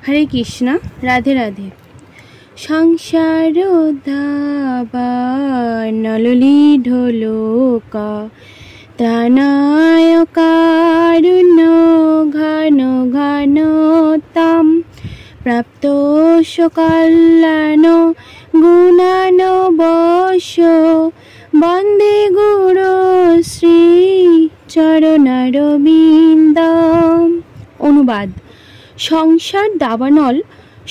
হরে কৃষ্ণ, রাধে রাধে। সংসার দাবার নললি ঢোলকা ত্রাণায় কারুণ্য ঘন ঘন তাম প্রাপ্ত কল্যাণ গুণান বশ বন্দে গুরু শ্রী চরণারবিন্দম। অনুবাদ: সংসার দাবানল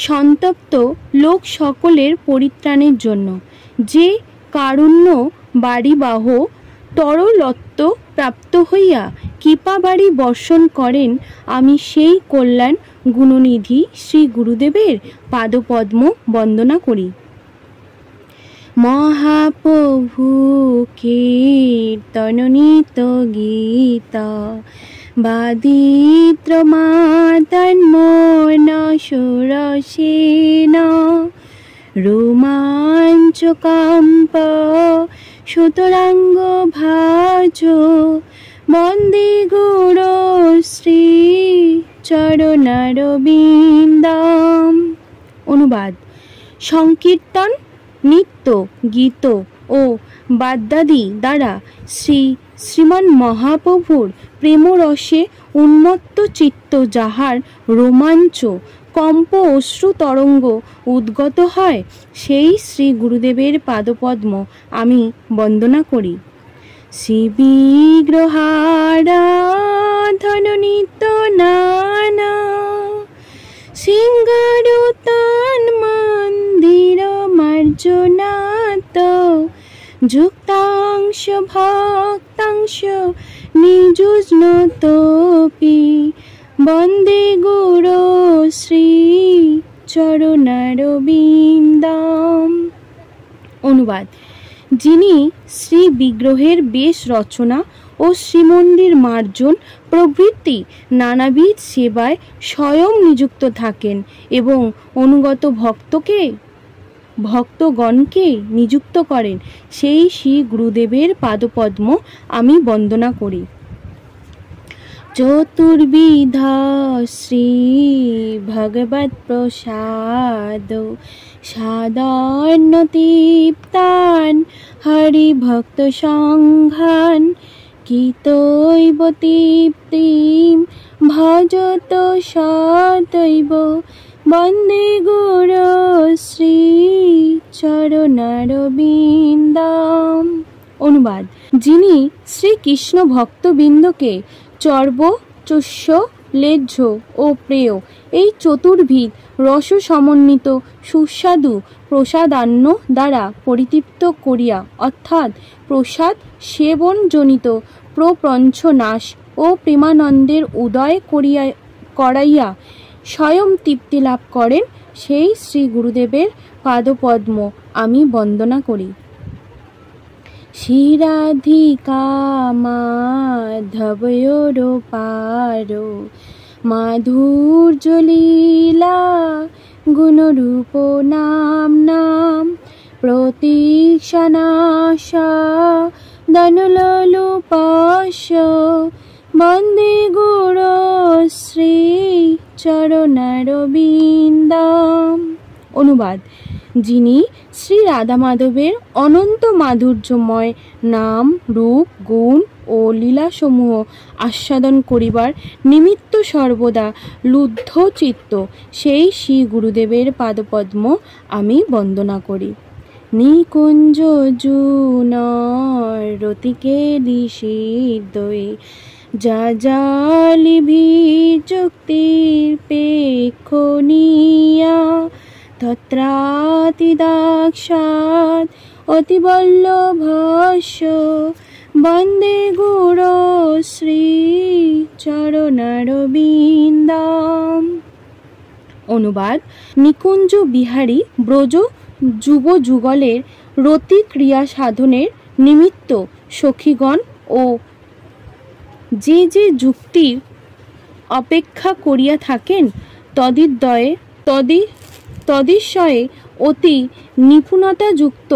সন্তপ্ত লোক সকলের পরিত্রাণের জন্য যে কারুণ্য বাড়িবাহ তরলত্ব প্রাপ্ত হইয়া কৃপা বাড়ি বর্ষণ করেন, আমি সেই কল্যাণ গুণনিধি শ্রী গুরুদেবের পাদপদ্ম বন্দনা করি। মহাপ্রভু কীর্তন নিত গীতা বাদিত্র মাতন্মন সুরসেন রোমাঞ্চকম্প সুতরাঙ্গ ভাজ বন্দে গুরু শ্রী চরণারবিন্দম। অনুবাদ: সংকীর্তন, নৃত্য, গীত ও বাদ্যাদি দ্বারা শ্রীমন মহাপ্রভুর প্রেমরসে উন্মত্ত চিত্ত যাহার রোমাঞ্চ কম্প অশ্রু তরঙ্গ উদ্গত হয়, সেই শ্রী গুরুদেবের পাদপদ্ম আমি বন্দনা করি। শ্রী বিগ্রহারাধন নিত্য নানা সিংহারুতান মন্দির মার্জনাত যুক্তাংশ ভক্তাংশ নিযুজ্নতপি বন্দে গুরু শ্রী চরণারবিন্দম। অনুবাদ: যিনি শ্রী বিগ্রহের বেশ রচনা ও শ্রীমন্দির মার্জন প্রভৃতি নানাবিধ সেবায় স্বয়ং নিযুক্ত থাকেন এবং অনুগত ভক্তগণকে নিযুক্ত করেন, সেই শ্রী গুরুদেবের পাদপদ্ম আমি বন্দনা করি। চতুর্বিধ শ্রী ভগবৎ প্রসাদ সাদান্নতীপ্তান হরিভক্ত সংঘান কিতৈব তৃপ্তিম ভজত সতৈব বন্দে গুরু শ্রী চরণারবিন্দম। অনুবাদ: যিনি শ্রীকৃষ্ণ ভক্তবৃন্দকে চর্ব, চস্য, লেহ্য ও প্রেয় এই চতুর্বিধ রস সমন্বিত সুস্বাদু প্রসাদান্ন দ্বারা পরিতৃপ্ত করিয়া, অর্থাৎ প্রসাদ সেবনজনিত প্রপঞ্চ নাশ ও প্রেমানন্দের উদয় করাইয়া স্বয়ং তৃপ্তি লাভ করেন, সেই শ্রী গুরুদেবের পাদপদ্ম আমি বন্দনা করি। শ্রীরাধিকা মাধবয়োর পার মাধুর্য লীলা গুণরূপ নাম নাম প্রতীক্ষানাশা দনলোপাস বন্দে গুরু শ্রী চরণারবিন্দম। অনুবাদ: যিনি শ্রী রাধা মাধবের অনন্ত মাধুর্যময় নাম, রূপ, গুণ ও লীলাসমূহ আস্বাদন করিবার নিমিত্ত সর্বদা লুব্ধ চিত্ত, সেই শ্রী গুরুদেবের পাদপদ্ম আমি বন্দনা করি। নিকুঞ্জ জুন রতিকে দিশিদয়ে যা জালিভি যুক্তির পেক্ষণীয়া তত্রাতিদাক্ষাৎ অতিবল্লভস্য বন্দে গুরু শ্রী চরণারবিন্দম। অনুবাদ: নিকুঞ্জ বিহারী ব্রজ যুব যুগলের রতি ক্রিয়া সাধনের নিমিত্ত সখীগণ ও যে যে যুক্তির অপেক্ষা করিয়া থাকেন, তদিশয়ে অতি নিপুণতাযুক্ত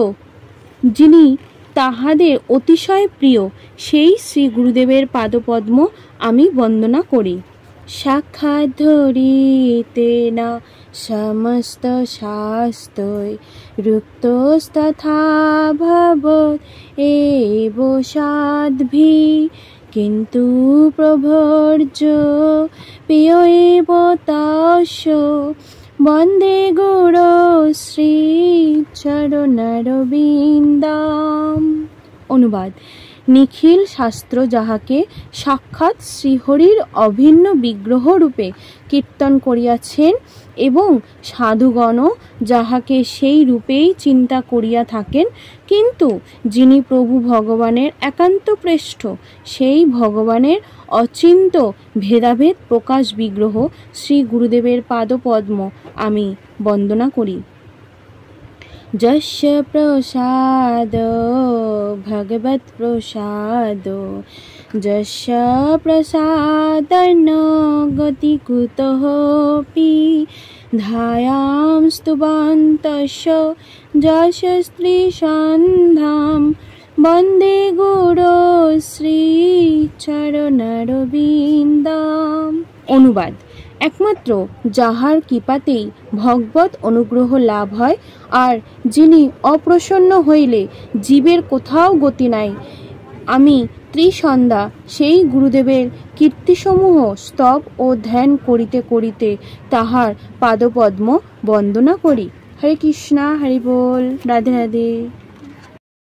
যিনি তাহাদের অতিশয় প্রিয়, সেই শ্রী গুরুদেবের পাদপদ্ম আমি বন্দনা করি। সাক্ষাৎ ধরিতে না সমস্ত শাস্ত্রই রুক্তস্তথা ভবৎ এব সাধ্বী কিন্তু প্রভর্য প্রিয় এব তস্য বন্দে গুরু শ্রী চরণারবিন্দাম। অনুবাদ: নিখিল শাস্ত্র যাহাকে সাক্ষাৎ শ্রীহরির অভিন্ন বিগ্রহ রূপে কীর্তন করিয়াছেন এবং সাধুগণও যাহাকে সেই রূপেই চিন্তা করিয়া থাকেন, কিন্তু যিনি প্রভু ভগবানের একান্ত প্রেষ্ঠ, সেই ভগবানের অচিন্ত ভেদাভেদ প্রকাশ বিগ্রহ শ্রী গুরুদেবের পাদপদ্ম আমি বন্দনা করি। যস্য প্রসাদ ভগবৎ প্রসাদ যস্য প্রসাদন গতি কুতোপি ধায়াম স্তুবন্তস্য যস্য স্ত্রী সন্ধাম বন্দে গুরু শ্রী চরণারবিন্দাম। অনুবাদ: একমাত্র যাহার কৃপাতেই ভগবত অনুগ্রহ লাভ হয়, আর যিনি অপ্রসন্ন হইলে জীবের কোথাও গতি নাই, আমি ত্রিসন্ধ্যা সেই গুরুদেবের কীর্তিসমূহ স্তব ও ধ্যান করিতে করিতে তাহার পাদপদ্ম বন্দনা করি। হরে কৃষ্ণা, হরি বল, রাধে রাধে।